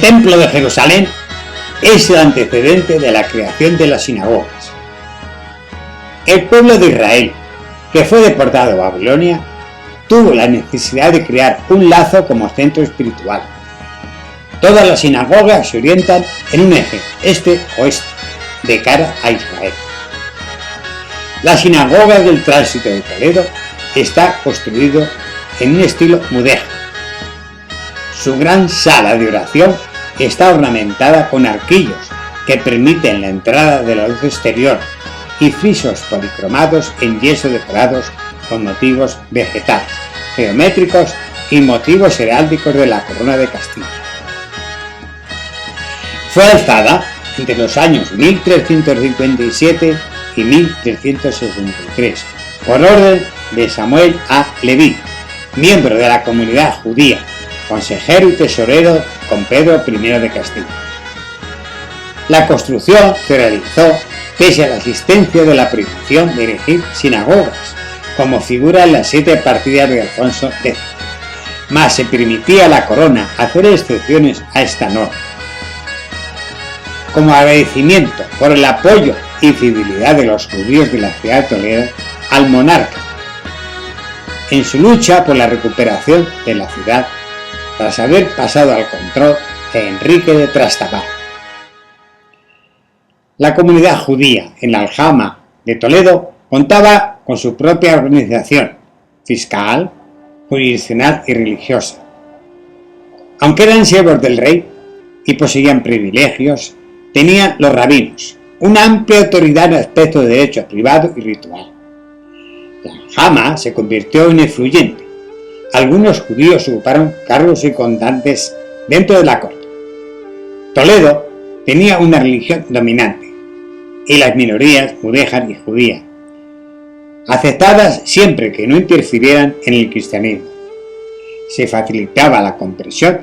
El Templo de Jerusalén es el antecedente de la creación de las sinagogas. El pueblo de Israel, que fue deportado a Babilonia, tuvo la necesidad de crear un lazo como centro espiritual. Todas las sinagogas se orientan en un eje este-oeste, de cara a Israel. La sinagoga del Tránsito de Toledo está construido en un estilo mudéjar. Su gran sala de oración está ornamentada con arquillos que permiten la entrada de la luz exterior y frisos policromados en yeso decorados con motivos vegetales, geométricos y motivos heráldicos de la corona de Castilla. Fue alzada entre los años 1357 y 1363 por orden de Samuel A. Leví, miembro de la comunidad judía, consejero y tesorero con Pedro I de Castilla. La construcción se realizó pese a la existencia de la prohibición de erigir sinagogas, como figura en las 7 partidas de Alfonso X, mas se permitía a la corona hacer excepciones a esta norma. Como agradecimiento por el apoyo y fidelidad de los judíos de la ciudad de Toledo al monarca en su lucha por la recuperación de la ciudad tras haber pasado al control de Enrique de Trastámara. La comunidad judía en la aljama de Toledo contaba con su propia organización fiscal, jurisdiccional y religiosa. Aunque eran siervos del rey y poseían privilegios, tenían los rabinos una amplia autoridad en aspectos de derecho privado y ritual. La aljama se convirtió en influyente. Algunos judíos ocuparon cargos importantes dentro de la corte. Toledo tenía una religión dominante y las minorías mudéjar y judía, aceptadas siempre que no interfirieran en el cristianismo. Se facilitaba la conversión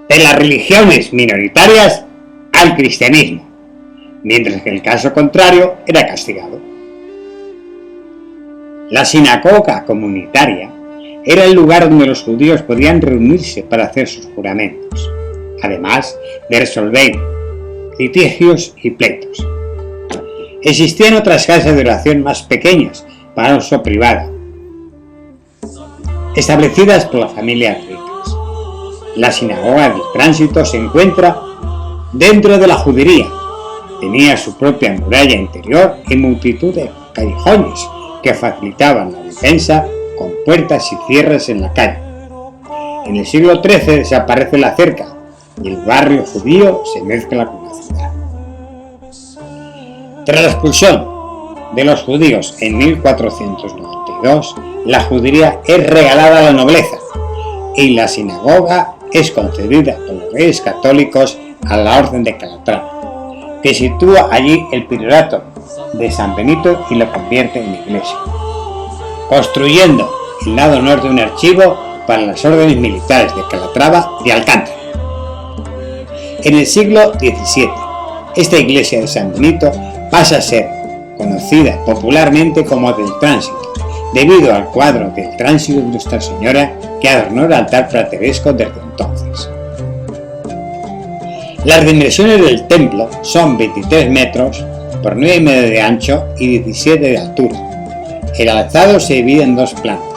de las religiones minoritarias al cristianismo, mientras que el caso contrario era castigado. La sinagoga comunitaria era el lugar donde los judíos podían reunirse para hacer sus juramentos, además de resolver litigios y pleitos. Existían otras casas de oración más pequeñas para uso privado, establecidas por las familias ricas. La sinagoga del Tránsito se encuentra dentro de la judería. Tenía su propia muralla interior y multitud de callejones que facilitaban la defensa con puertas y cierres en la calle. En el siglo XIII desaparece la cerca y el barrio judío se mezcla con la ciudad. Tras la expulsión de los judíos en 1492, la judería es regalada a la nobleza y la sinagoga es concedida por los reyes católicos a la Orden de Calatrava, que sitúa allí el priorato de San Benito y lo convierte en iglesia, construyendo el lado norte un archivo para las órdenes militares de Calatrava y Alcántara. En el siglo XVII, esta iglesia de San Benito pasa a ser conocida popularmente como del Tránsito, debido al cuadro del Tránsito de Nuestra Señora que adornó el altar prateresco desde entonces. Las dimensiones del templo son 23 metros por 9,5 de ancho y 17 de altura. El alzado se divide en 2 plantas.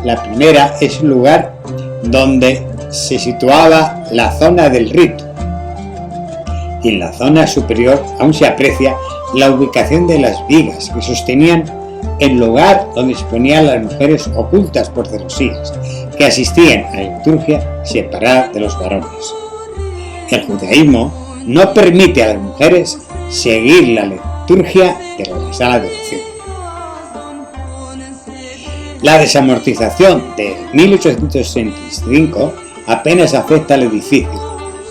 La primera es el lugar donde se situaba la zona del rito, y en la zona superior aún se aprecia la ubicación de las vigas que sostenían el lugar donde se ponían las mujeres ocultas por celosías, que asistían a la liturgia separada de los varones. El judaísmo no permite a las mujeres seguir la liturgia de la sala de oración. La desamortización de 1865 apenas afecta al edificio,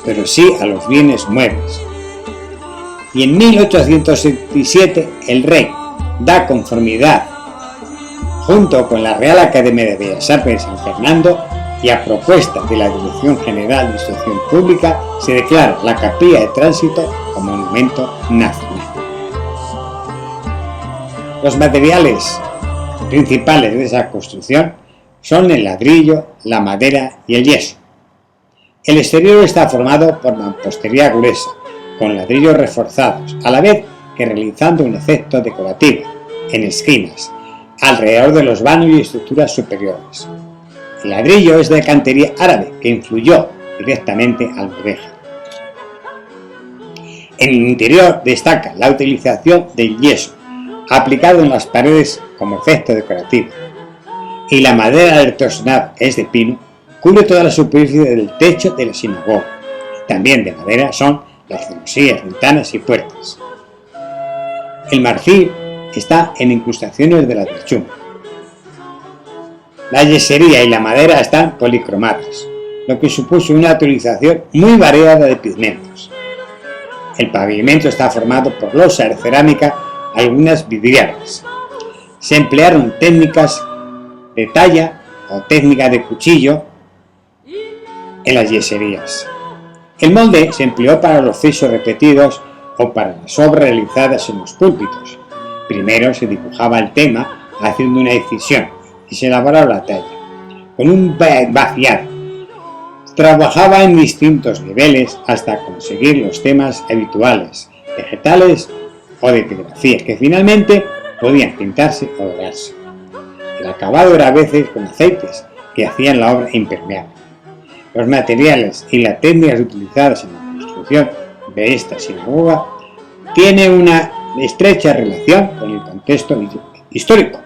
pero sí a los bienes muebles. Y en 1877 el rey da conformidad junto con la Real Academia de Bellas Artes de San Fernando, y a propuesta de la Dirección General de Instrucción Pública se declara la Capilla de Tránsito como monumento nacional. Los materiales principales de esa construcción son el ladrillo, la madera y el yeso. El exterior está formado por mampostería gruesa, con ladrillos reforzados, a la vez que realizando un efecto decorativo en esquinas, alrededor de los vanos y estructuras superiores. El ladrillo es de cantería árabe que influyó directamente al mudéjar. En el interior destaca la utilización del yeso, aplicado en las paredes como efecto decorativo, y la madera artesanal, que es de pino, cubre toda la superficie del techo de la sinagoga. También de madera son las celosías, ventanas y puertas. El marfil está en incrustaciones de la techumbre. La yesería y la madera están policromadas, lo que supuso una utilización muy variada de pigmentos. El pavimento está formado por losa de cerámica, algunas vidriadas. Se emplearon técnicas de talla o técnica de cuchillo en las yeserías. El molde se empleó para los frisos repetidos o para las obras realizadas en los púlpitos. Primero se dibujaba el tema haciendo una incisión y se elaboraba la talla, con un vaciado. Trabajaba en distintos niveles hasta conseguir los temas habituales, vegetales o de epigrafía, que finalmente podían pintarse o dorarse. El acabado era a veces con aceites que hacían la obra impermeable. Los materiales y las técnicas utilizadas en la construcción de esta sinagoga tienen una estrecha relación con el contexto histórico.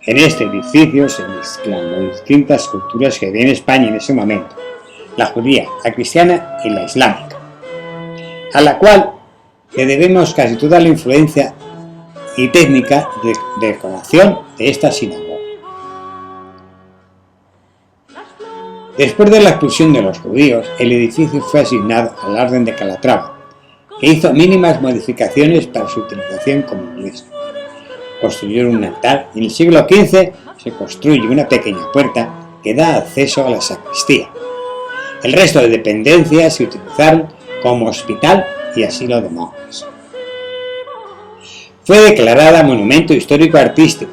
En este edificio se mezclan las distintas culturas que había en España en ese momento, la judía, la cristiana y la islámica, a la cual le debemos casi toda la influencia y técnica de decoración de esta sinagoga. Después de la expulsión de los judíos, el edificio fue asignado a la Orden de Calatrava, que hizo mínimas modificaciones para su utilización como iglesia. Construyeron un altar y en el siglo XV se construye una pequeña puerta que da acceso a la sacristía. El resto de dependencias se utilizaron como hospital y asilo de monjes. Fue declarada Monumento Histórico Artístico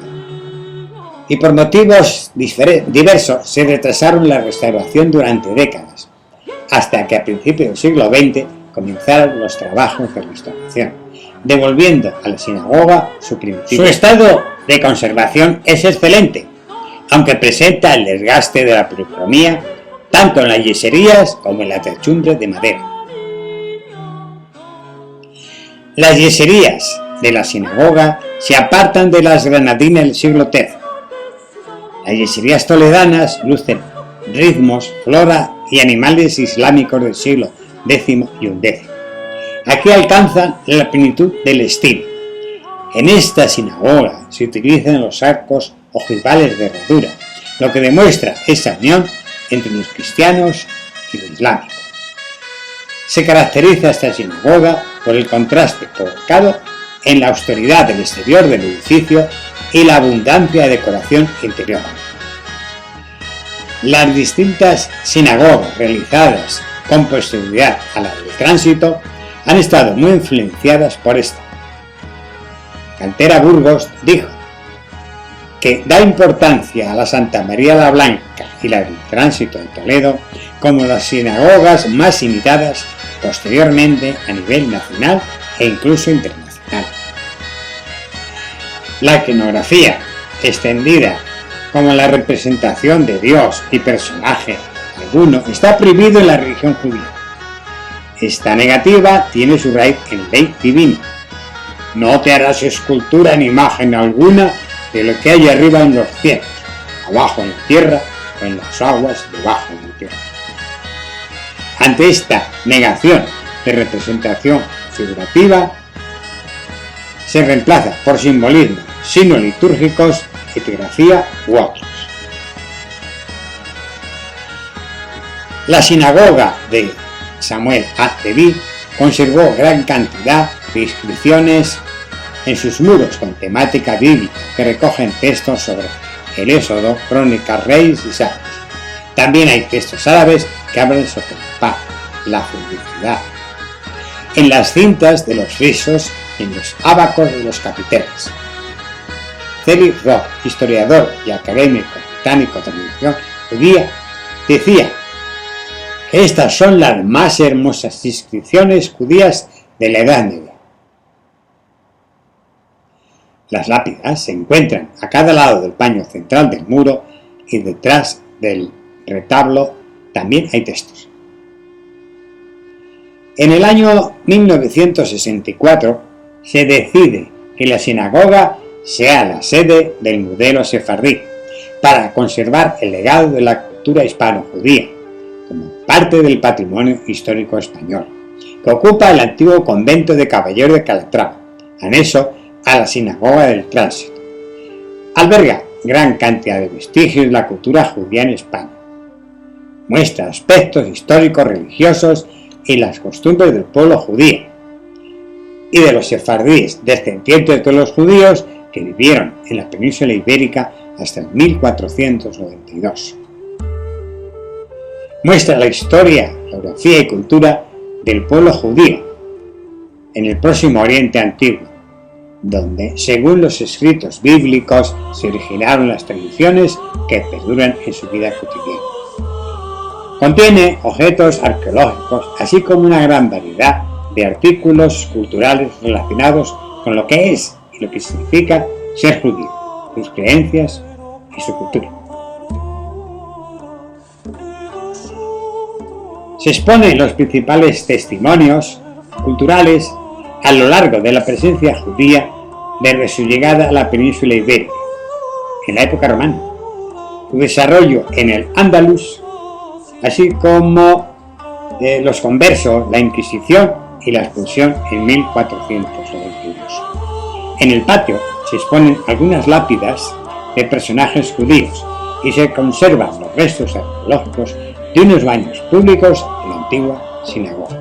y por motivos diversos se retrasaron la restauración durante décadas, hasta que a principios del siglo XX comenzaron los trabajos de restauración, devolviendo a la sinagoga su primitivo. Su estado de conservación es excelente, aunque presenta el desgaste de la policromía tanto en las yeserías como en la techumbre de madera. Las yeserías de la sinagoga se apartan de las granadinas del siglo XIII. Las yeserías toledanas lucen ritmos, flora y animales islámicos del siglo X y XI. Aquí alcanzan la plenitud del estilo. En esta sinagoga se utilizan los arcos ojivales de herradura, lo que demuestra esa unión entre los cristianos y lo islámico. Se caracteriza esta sinagoga por el contraste provocado en la austeridad del exterior del edificio y la abundancia de decoración interior. Las distintas sinagogas realizadas con posterioridad a la del tránsito han estado muy influenciadas por esta. Cantera Burgos dijo que da importancia a la Santa María la Blanca y la del Tránsito de Toledo como las sinagogas más imitadas posteriormente a nivel nacional e incluso internacional. La iconografía, extendida como la representación de Dios y personaje alguno, está prohibido en la religión judía. Esta negativa tiene su raíz en ley divina. No te harás escultura ni imagen alguna de lo que hay arriba en los cielos, abajo en la tierra o en las aguas debajo de la tierra. Ante esta negación de representación figurativa, se reemplaza por simbolismos, signos litúrgicos, epigrafía u otros. La sinagoga de Samuel Leví conservó gran cantidad de inscripciones en sus muros con temática bíblica que recogen textos sobre el Éxodo, Crónicas, Reyes y Salmos. También hay textos árabes que hablan sobre la paz, la felicidad, en las cintas de los frisos y en los ábacos de los capiteles. Celi Roth, historiador y académico británico de religión judía, decía que estas son las más hermosas inscripciones judías de la Edad Media. Las lápidas se encuentran a cada lado del paño central del muro y detrás del retablo también hay textos. En el año 1964 se decide que la sinagoga sea la sede del modelo sefardí para conservar el legado de la cultura hispano-judía como parte del patrimonio histórico español, que ocupa el antiguo convento de Caballero de Calatrava, anexo a la sinagoga del Tránsito. Alberga gran cantidad de vestigios de la cultura judía en España. Muestra aspectos históricos, religiosos y las costumbres del pueblo judío y de los sefardíes, descendientes de los judíos que vivieron en la península ibérica hasta el 1492. Muestra la historia, geografía y cultura del pueblo judío en el próximo Oriente Antiguo, donde, según los escritos bíblicos, se originaron las tradiciones que perduran en su vida cotidiana. Contiene objetos arqueológicos, así como una gran variedad de artículos culturales relacionados con lo que es y lo que significa ser judío, sus creencias y su cultura. Se exponen los principales testimonios culturales a lo largo de la presencia judía desde su llegada a la península ibérica, en la época romana, su desarrollo en el Andalus, así como los conversos, la Inquisición y la expulsión en 1492. En el patio se exponen algunas lápidas de personajes judíos y se conservan los restos arqueológicos de unos baños públicos de la antigua sinagoga.